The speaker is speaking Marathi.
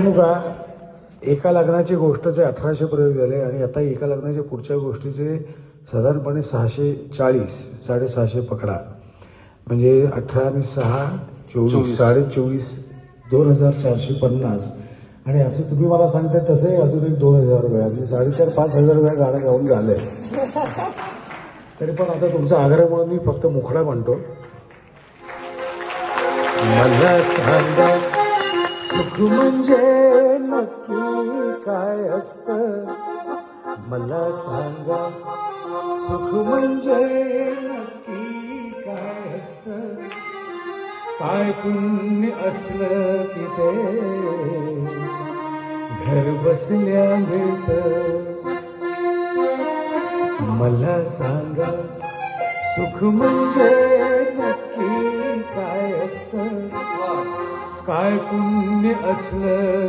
का एका लग्नाची गोष्टचे 1800 प्रयोग झाले आणि आता एका लग्नाच्या पुढच्या गोष्टीचे साधारणपणे 640 650 पकडा, म्हणजे 18 आणि 6 24 24.5 2450. आणि असं तुम्ही मला सांगताय तसे अजून एक 2000 वेळा, म्हणजे 4500 वेळा गाणं गाऊन झालंय. तरी पण आता तुमचा आग्रह म्हणून मी फक्त मुखडा म्हणतो. मला सांगा सुख म्हणजे नक्की काय असतं, मला सांगा सुख म्हणजे नक्की काय असतं, काय पुण्य असलं की ते घर बसल्या मिळतं. मला सांगा सुख म्हणजे नक्की काय असतं, काय पुण्य असलं